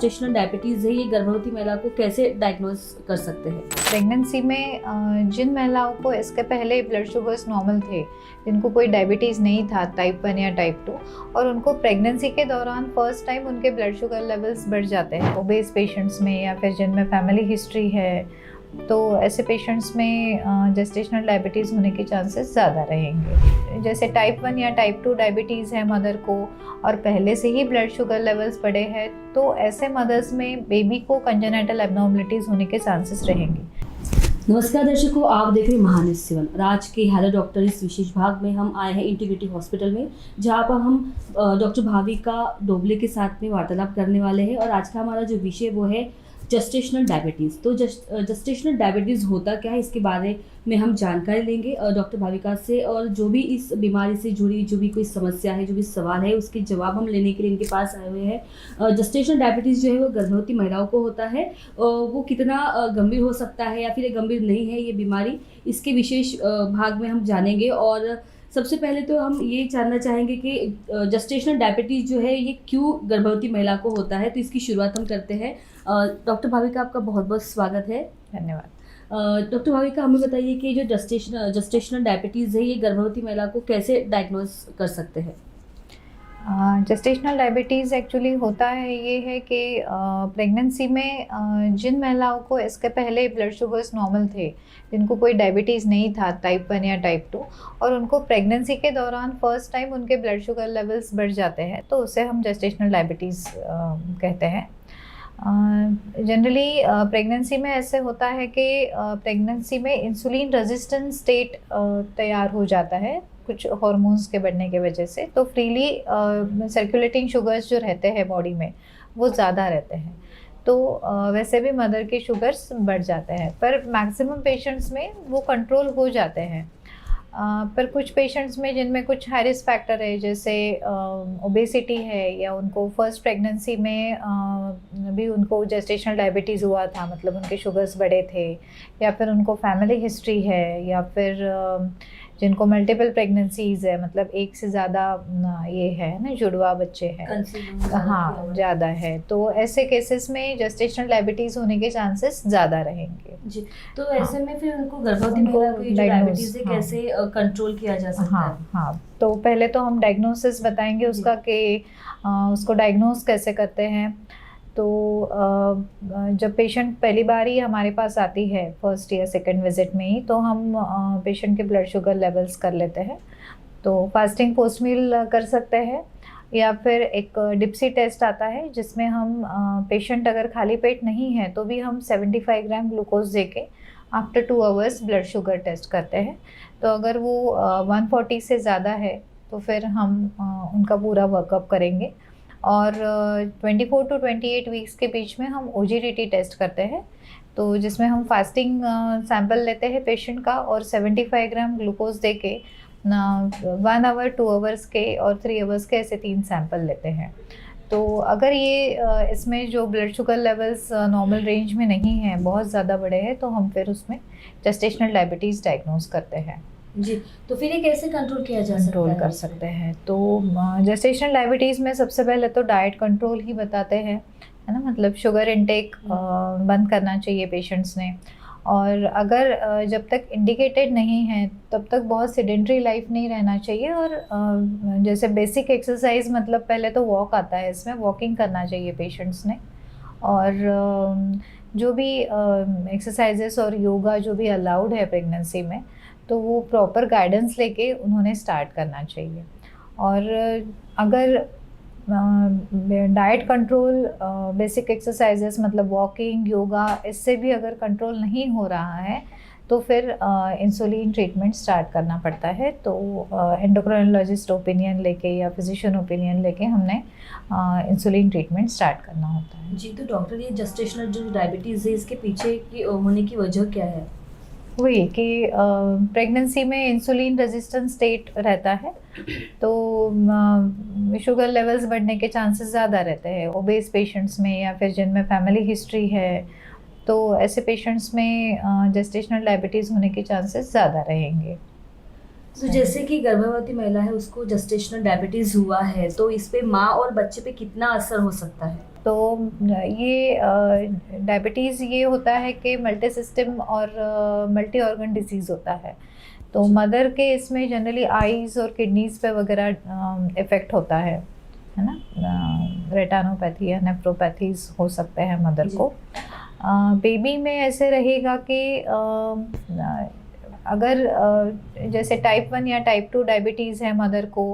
Gestational diabetes है, ये गर्भवती महिला को कैसे डायग्नोज कर सकते हैं? प्रेगनेंसी में जिन महिलाओं को इसके पहले ब्लड शुगर्स नॉर्मल थे, जिनको कोई डायबिटीज़ नहीं था टाइप 1 या टाइप 2, और उनको प्रेगनेंसी के दौरान फर्स्ट टाइम उनके ब्लड शुगर लेवल्स बढ़ जाते हैं ओबेस पेशेंट्स में या फिर जिनमें फैमिली हिस्ट्री है, तो ऐसे पेशेंट्स में जेस्टेशनल डायबिटीज़ होने के चांसेस ज़्यादा रहेंगे। जैसे टाइप 1 या टाइप 2 डायबिटीज़ है मदर को और पहले से ही ब्लड शुगर लेवल्स बढ़े हैं, तो ऐसे मदर्स में बेबी को कंजेनिटल एब्नॉर्मलिटीज़ होने के चांसेस रहेंगे। नमस्कार दर्शकों, आप देख रहे हैं महान न्यूज़ 7 और आज के हेलो डॉक्टर इस विशेष भाग में हम आए हैं इंटीग्रेटिव हॉस्पिटल में, जहां पर हम डॉक्टर भाविका डोबले के साथ में वार्तालाप करने वाले हैं। और आज का हमारा जो विषय वो है जस्टेशनल डायबिटीज़। तो जस्टेशनल डायबिटीज़ होता क्या है, इसके बारे में हम जानकारी लेंगे डॉक्टर भाविका से, और जो भी इस बीमारी से जुड़ी जो भी कोई समस्या है, जो भी सवाल है, उसके जवाब हम लेने के लिए इनके पास आए हुए हैं। जस्टेशनल डायबिटीज़ जो है वो गर्भवती महिलाओं को होता है, वो कितना गंभीर हो सकता है या फिर ये गंभीर नहीं है ये बीमारी, इसके विशेष भाग में हम जानेंगे। और सबसे पहले तो हम ये जानना चाहेंगे कि जस्टेशनल डायबिटीज़ जो है ये क्यों गर्भवती महिला को होता है, तो इसकी शुरुआत हम करते हैं। डॉक्टर भाविका, आपका बहुत बहुत स्वागत है। धन्यवाद। डॉक्टर भाविका, हमें बताइए कि जो जस्टेशनल डायबिटीज़ है ये गर्भवती महिला को कैसे डायग्नोज कर सकते हैं? जेस्टेशनल डायबिटीज़ एक्चुअली होता है ये है कि प्रेगनेंसी में जिन महिलाओं को इसके पहले ब्लड शुगर्स नॉर्मल थे, जिनको कोई डायबिटीज़ नहीं था टाइप 1 या टाइप 2, और उनको प्रेगनेंसी के दौरान फर्स्ट टाइम उनके ब्लड शुगर लेवल्स बढ़ जाते हैं, तो उसे हम जेस्टेशनल डायबिटीज़ कहते हैं। जनरली प्रेगनेंसी में ऐसे होता है कि प्रेगनेंसी में इंसुलिन रेजिस्टेंस स्टेट तैयार हो जाता है कुछ हार्मोन्स के बढ़ने की वजह से, तो फ्रीली सर्कुलेटिंग शुगर्स जो रहते हैं बॉडी में वो ज़्यादा रहते हैं, तो वैसे भी मदर के शुगर्स बढ़ जाते हैं, पर मैक्सिमम पेशेंट्स में वो कंट्रोल हो जाते हैं। पर कुछ पेशेंट्स में जिनमें कुछ हाई रिस्क फैक्टर है, जैसे ओबेसिटी है, या उनको फर्स्ट प्रेगनेंसी में भी उनको जेस्टेशनल डायबिटीज़ हुआ था, मतलब उनके शुगर्स बढ़े थे, या फिर उनको फैमिली हिस्ट्री है, या फिर जिनको मल्टीपल प्रेगनेंसीज़ है, मतलब एक से ज़्यादा ये है ना, जुड़वा बच्चे हैं, हाँ ज़्यादा है, तो ऐसे केसेस में जेस्टेशनल डायबिटीज़ होने के चांसेस ज़्यादा रहेंगे जी। तो ऐसे में फिर उनको गर्भवती महिला को डायबिटीज़ से कैसे कंट्रोल किया जा सकता है? हाँ, तो पहले तो हम डायग्नोसिस बताएंगे उसका कि उसको डायग्नोस कैसे करते हैं। तो जब पेशेंट पहली बार ही हमारे पास आती है फर्स्ट या सेकंड विजिट में ही, तो हम पेशेंट के ब्लड शुगर लेवल्स कर लेते हैं। तो फास्टिंग पोस्ट मील कर सकते हैं, या फिर एक डिप्सी टेस्ट आता है जिसमें हम पेशेंट अगर खाली पेट नहीं है तो भी हम 75 ग्राम ग्लूकोज दे के after 2 hours blood sugar test करते हैं। तो अगर वो 140 से ज़्यादा है तो फिर हम उनका पूरा वर्कअप करेंगे, और 24 to 28 वीक्स के बीच में हम OGTT टेस्ट करते हैं, तो जिसमें हम फास्टिंग सैंपल लेते हैं पेशेंट का, और 75 ग्राम ग्लूकोज दे के 1 आवर, 2 आवर्स के और 3 आवर्स के ऐसे 3 सैंपल लेते हैं। तो अगर ये इसमें जो blood sugar levels normal range में नहीं हैं, बहुत ज़्यादा बड़े हैं, तो हम फिर उसमें जेस्टेशनल डायबिटीज़ डायग्नोज करते हैं जी। तो फिर ये कैसे कंट्रोल किया जा सकता है? कंट्रोल कर सकते हैं, तो जेस्टेशनल डायबिटीज़ में सबसे पहले तो डाइट कंट्रोल ही बताते हैं, है ना, मतलब शुगर इनटेक बंद करना चाहिए पेशेंट्स ने, और अगर जब तक इंडिकेटेड नहीं है तब तक बहुत सेडेंट्री लाइफ नहीं रहना चाहिए, और जैसे बेसिक एक्सरसाइज, मतलब पहले तो वॉक आता है, इसमें वॉकिंग करना चाहिए पेशेंट्स ने, और जो भी एक्सरसाइजेस और योगा जो भी अलाउड है प्रेगनेंसी में, तो वो प्रॉपर गाइडेंस लेके उन्होंने स्टार्ट करना चाहिए। और अगर डाइट कंट्रोल, बेसिक एक्सरसाइजेस मतलब वॉकिंग, योगा, इससे भी अगर कंट्रोल नहीं हो रहा है तो फिर इंसुलिन ट्रीटमेंट स्टार्ट करना पड़ता है। तो एंडोक्राइनोलॉजिस्ट ओपिनियन लेके या फिजिशियन ओपिनियन लेके हमने इंसुलिन ट्रीटमेंट स्टार्ट करना होता है जी। तो डॉक्टर, ये जस्टेशनल जो डायबिटीज़ है इसके पीछे की होने की वजह क्या है? वही कि प्रेगनेंसी में इंसुलिन रेजिस्टेंस स्टेट रहता है, तो शुगर लेवल्स बढ़ने के चांसेस ज़्यादा रहते हैं ओबेस पेशेंट्स में, या फिर जिनमें फैमिली हिस्ट्री है, तो ऐसे पेशेंट्स में जेस्टेशनल डायबिटीज़ होने के चांसेस ज़्यादा रहेंगे। तो जैसे कि गर्भवती महिला है, उसको जस्टेशनल डायबिटीज़ हुआ है, तो इस पे माँ और बच्चे पे कितना असर हो सकता है? तो ये डायबिटीज़ ये होता है कि मल्टी सिस्टम और मल्टी ऑर्गन डिजीज़ होता है। तो मदर के इसमें जनरली आईज़ और किडनीज़ पे वगैरह इफ़ेक्ट होता है ना। रेटिनोपैथी या नेफ्रोपैथीज हो सकते हैं मदर को। बेबी में ऐसे रहेगा कि अगर जैसे टाइप 1 या टाइप 2 डायबिटीज़ है मदर को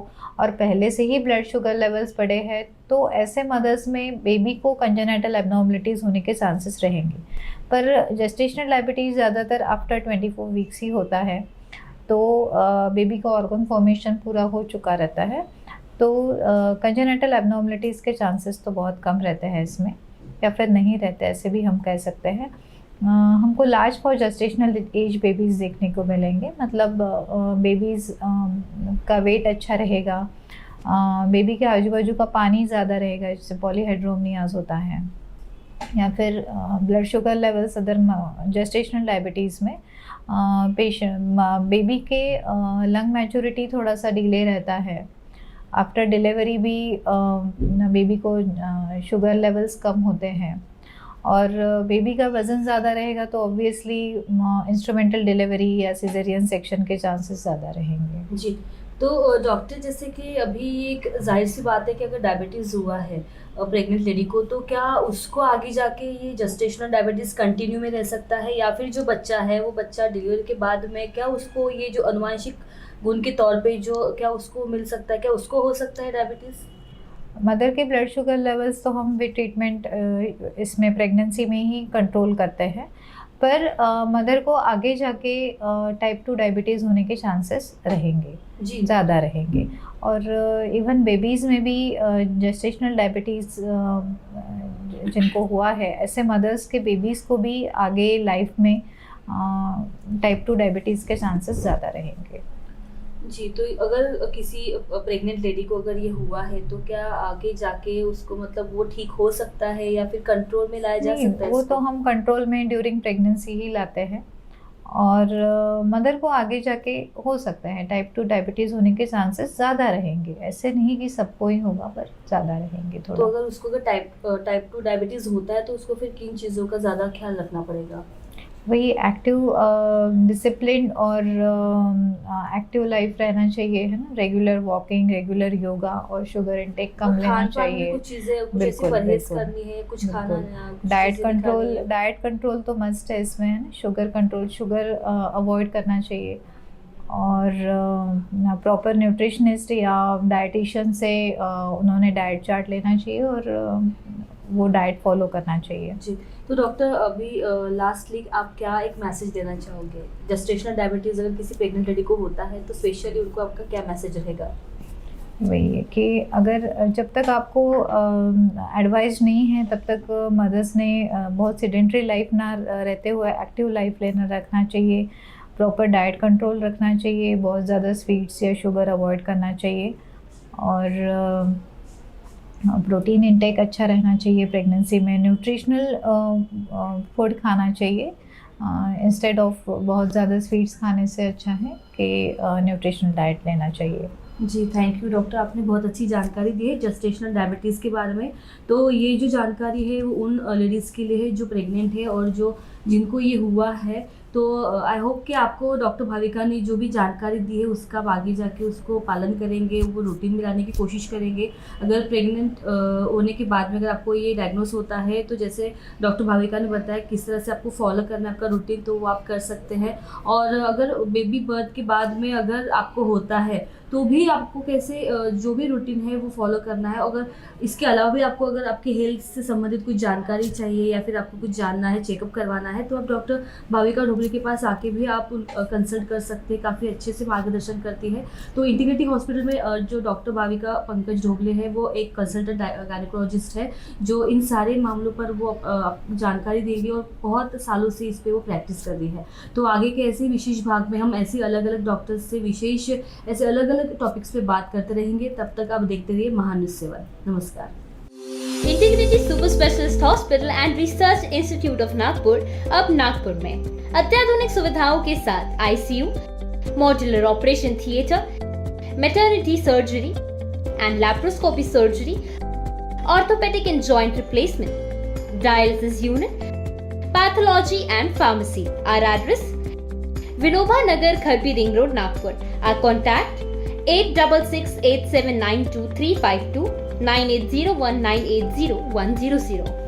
और पहले से ही ब्लड शुगर लेवल्स बढ़े हैं, तो ऐसे मदर्स में बेबी को कंजेनिटल एब्नॉर्मलिटीज़ होने के चांसेस रहेंगे। पर जेस्टेशनल डायबिटीज़ ज़्यादातर आफ्टर 24 वीक्स ही होता है, तो बेबी का ऑर्गन फॉर्मेशन पूरा हो चुका रहता है, तो कंजेनिटल एब्नॉर्मलिटीज़ के चांसेस तो बहुत कम रहते हैं इसमें, या फिर नहीं रहते, ऐसे भी हम कह सकते हैं। हमको large for gestational age babies देखने को मिलेंगे, मतलब बेबीज़ का वेट अच्छा रहेगा, बेबी के आजू बाजू का पानी ज़्यादा रहेगा, जिससे पॉलीहाइड्रोमनियाज होता है, या फिर blood sugar levels other gestational diabetes में बेबी के लंग मैच्योरिटी थोड़ा सा डिले रहता है। आफ्टर डिलीवरी भी बेबी को शुगर लेवल्स कम होते हैं, और बेबी का वज़न ज़्यादा रहेगा तो ऑब्वियसली इंस्ट्रूमेंटल डिलीवरी या सिजेरियन सेक्शन के चांसेस ज़्यादा रहेंगे। जी, तो डॉक्टर जैसे कि अभी एक जाहिर सी बात है कि अगर डायबिटीज़ हुआ है प्रेग्नेंट लेडी को, तो क्या उसको आगे जाके ये जेस्टेशनल डायबिटीज़ कंटिन्यू में रह सकता है, या फिर जो बच्चा है वो बच्चा डिलीवरी के बाद में क्या उसको ये जो अनुवांशिक गुण के तौर पे जो क्या उसको मिल सकता है, क्या उसको हो सकता है डायबिटीज़? मदर के ब्लड शुगर लेवल्स तो हम विद ट्रीटमेंट इसमें प्रेगनेंसी में ही कंट्रोल करते हैं, पर मदर को आगे जाके टाइप 2 डायबिटीज़ होने के चांसेस रहेंगे जी, ज़्यादा रहेंगे। और इवन बेबीज़ में भी जेस्टेशनल डायबिटीज़ जिनको हुआ है, ऐसे मदर्स के बेबीज़ को भी आगे लाइफ में टाइप 2 डायबिटीज़ के चांसेस ज़्यादा रहेंगे। जी, तो अगर किसी प्रेग्नेंट लेडी को अगर ये हुआ है, तो क्या आगे जाके उसको मतलब वो ठीक हो सकता है या फिर कंट्रोल में लाया जा नहीं, सकता है वो इसको? तो हम कंट्रोल में ड्यूरिंग प्रेगनेंसी ही लाते हैं, और मदर को आगे जाके हो सकता है टाइप 2 डायबिटीज़ होने के चांसेस ज़्यादा रहेंगे। ऐसे नहीं कि सबको ही होगा, पर ज़्यादा रहेंगे तो थोड़ा। अगर उसको अगर टाइप 2 डायबिटीज़ होता है, तो उसको फिर किन चीज़ों का ज़्यादा ख्याल रखना पड़ेगा? वही एक्टिव डिसिप्लिन और एक्टिव लाइफ रहना चाहिए, है ना। रेगुलर वॉकिंग, रेगुलर योगा और शुगर इंटेक कम और लेना खान-पान में चाहिए। कुछ चीज़ें कुछ ऐसी बिल्कुल, परहेज़ बिल्कुल, करनी है, कुछ खाना बिल्कुल। कुछ डाइट चीज़ें नहीं खानी कंट्रोल, है? डाइट कंट्रोल तो मस्ट है इसमें, है ना। शुगर कंट्रोल, शुगर अवॉइड करना चाहिए, और प्रॉपर न्यूट्रिशनिस्ट या डाइटिशियन से उन्होंने डाइट चार्ट लेना चाहिए, और वो डाइट फॉलो करना चाहिए। जी, तो डॉक्टर अभी लास्टली आप क्या एक मैसेज देना चाहोगे? जेस्टेशनल डायबिटीज़ अगर किसी प्रेग्नेंट लेडी को होता है, तो स्पेशली उनको आपका क्या मैसेज रहेगा? वही है कि अगर जब तक आपको एडवाइस नहीं है, तब तक मदर्स ने बहुत सेडेंट्री लाइफ ना रहते हुए एक्टिव लाइफ लेना रखना चाहिए। प्रॉपर डाइट कंट्रोल रखना चाहिए, बहुत ज़्यादा स्वीट्स या शुगर अवॉइड करना चाहिए, और प्रोटीन इंटेक अच्छा रहना चाहिए प्रेगनेंसी में। न्यूट्रिशनल फूड खाना चाहिए, इंस्टेड ऑफ बहुत ज़्यादा स्वीट्स खाने से अच्छा है कि न्यूट्रिशनल डाइट लेना चाहिए। जी, थैंक यू डॉक्टर, आपने बहुत अच्छी जानकारी दी है जेस्टेशनल डायबिटीज़ के बारे में। तो ये जो जानकारी है वो उन लेडीज़ के लिए है जो प्रेग्नेंट है और जो जिनको ये हुआ है। तो आई होप कि आपको डॉक्टर भाविका ने जो भी जानकारी दी है उसका आप आगे जाके उसको पालन करेंगे, वो रूटीन में लाने की कोशिश करेंगे। अगर प्रेग्नेंट होने के बाद में अगर आपको ये डायग्नोस होता है, तो जैसे डॉक्टर भाविका ने बताया किस तरह से आपको फॉलो करना है आपका रूटीन, तो वो आप कर सकते हैं। और अगर बेबी बर्थ के बाद में अगर आपको होता है, तो भी आपको कैसे जो भी रूटीन है वो फॉलो करना है। अगर इसके अलावा भी आपको अगर आपके हेल्थ से संबंधित कुछ जानकारी चाहिए या फिर आपको कुछ जानना है, चेकअप करवाना है, तो आप डॉक्टर भाविका ढोबले के पास आके भी आप कंसल्ट कर सकते हैं। काफ़ी अच्छे से मार्गदर्शन करती है। तो इंटीग्रिटी हॉस्पिटल में जो डॉक्टर भाविका पंकज ढोबले है, वो एक कंसल्टेंट गायनेकोलॉजिस्ट है जो इन सारे मामलों पर वो जानकारी देंगे और बहुत सालों से इस पर वो प्रैक्टिस कर रही है। तो आगे के ऐसे विशेष भाग में हम ऐसे अलग अलग डॉक्टर्स से विशेष ऐसे अलग अलग टॉपिक्स पे बात करते रहेंगे। तब तक आप देखते रहिए महानुष्य सेवन। नमस्कार। Integrity super specialist hospital and research institute of Nagpur अब नागपुर में अत्याधुनिक सुविधाओं के साथ ICU, modular operation theatre, maternity surgery and laparoscopy surgery orthopedic and joint replacement, dialysis unit, pathology and pharmacy. Our address, Vinoba Nagar, Kharbi Ring Road, Nagpur. Our contact 8668792352 9801980100.